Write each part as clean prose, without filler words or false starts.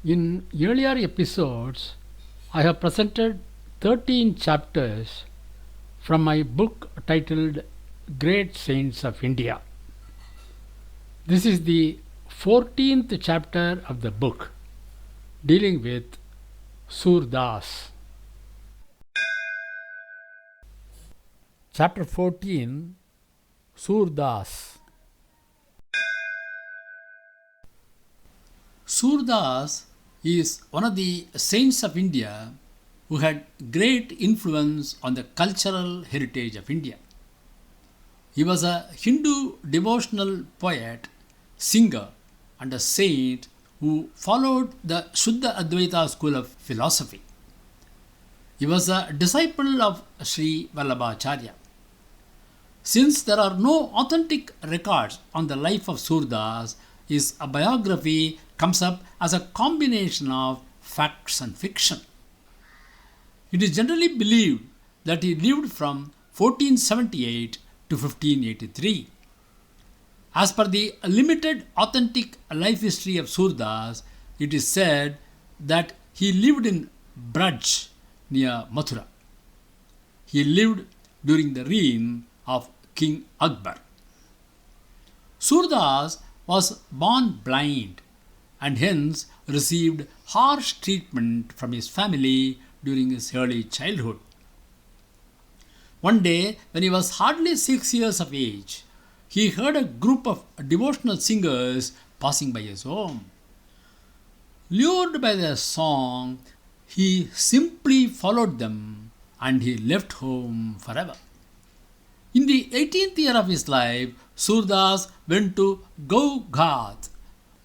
In earlier episodes, I have presented 13 chapters from my book titled Great Saints of India. This is the 14th chapter of the book dealing with Surdas. Chapter 14, Surdas. Surdas is one of the saints of India who had great influence on the cultural heritage of India. He was a Hindu devotional poet, singer, and a saint who followed the Shuddha Advaita school of philosophy. He was a disciple of Sri Vallabhacharya. Since there are no authentic records on the life of Surdas, his biography comes up as a combination of facts and fiction. It is generally believed that he lived from 1478 to 1583. As per the limited authentic life history of Surdas, it is said that he lived in Braj near Mathura. He lived during the reign of King Akbar. Surdas was born blind and hence received harsh treatment from his family during his early childhood. One day, when he was hardly 6 years of age, he heard a group of devotional singers passing by his home. Lured by their song, he simply followed them and he left home forever. In the 18th year of his life, Surdas went to Gaughat,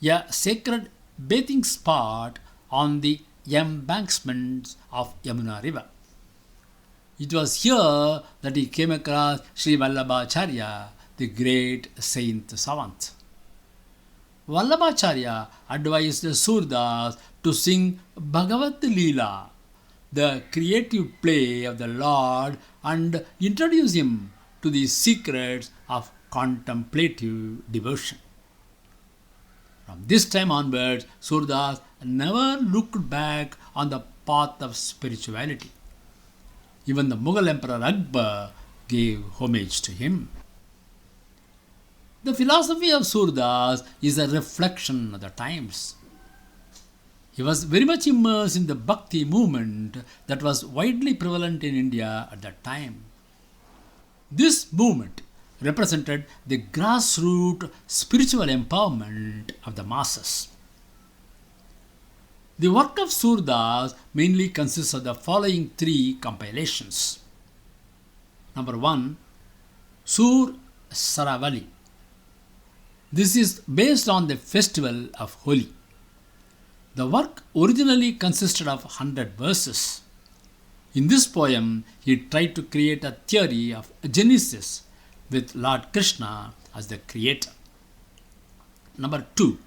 a sacred bathing spot on the embankments of Yamuna river. It was here that he came across Sri Vallabhacharya, the great saint savant. Vallabhacharya advised Surdas to sing Bhagavad Leela, the creative play of the Lord, and introduce him to the secrets of contemplative devotion. From this time onwards, Surdas never looked back on the path of spirituality. Even the Mughal Emperor Akbar gave homage to him. The philosophy of Surdas is a reflection of the times. He was very much immersed in the Bhakti movement that was widely prevalent in India at that time. This movement represented the grassroots spiritual empowerment of the masses. The work of Surdas mainly consists of the following three compilations. Number 1, Sur Saravali. This is based on the festival of Holi. The work originally consisted of 100 verses. In this poem, he tried to create a theory of Genesis with Lord Krishna as the creator. Number 2,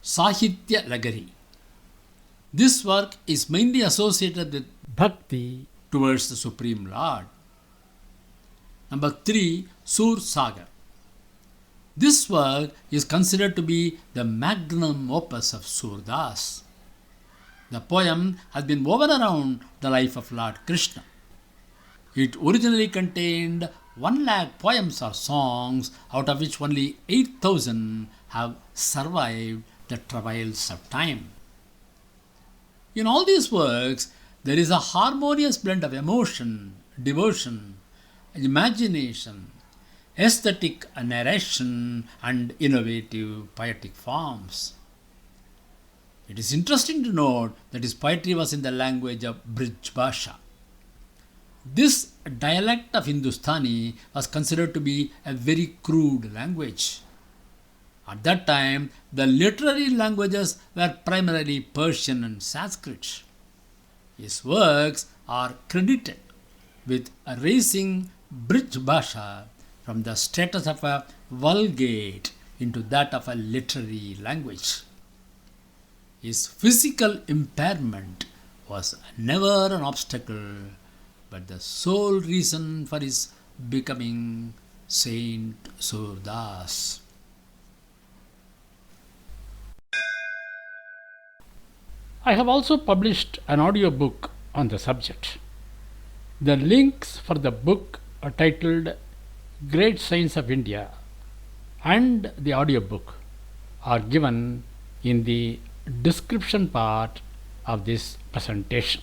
Sahitya Lagari. This work is mainly associated with bhakti towards the Supreme Lord. Number 3, Sur Sagar. This work is considered to be the magnum opus of Surdas. The poem has been woven around the life of Lord Krishna. It originally contained 1 lakh poems or songs, out of which only 8,000 have survived the travails of time. In all these works, there is a harmonious blend of emotion, devotion, imagination, aesthetic narration, and innovative poetic forms. It is interesting to note that his poetry was in the language of Brij Bhasha. This dialect of Hindustani was considered to be a very crude language. At that time, the literary languages were primarily Persian and Sanskrit. His works are credited with raising Brij Bhasha from the status of a vulgate into that of a literary language. His physical impairment was never an obstacle, but the sole reason for his becoming Saint Surdas. I have also published an audiobook on the subject. The links for the book are titled Great Science of India and the audiobook are given in the description part of this presentation.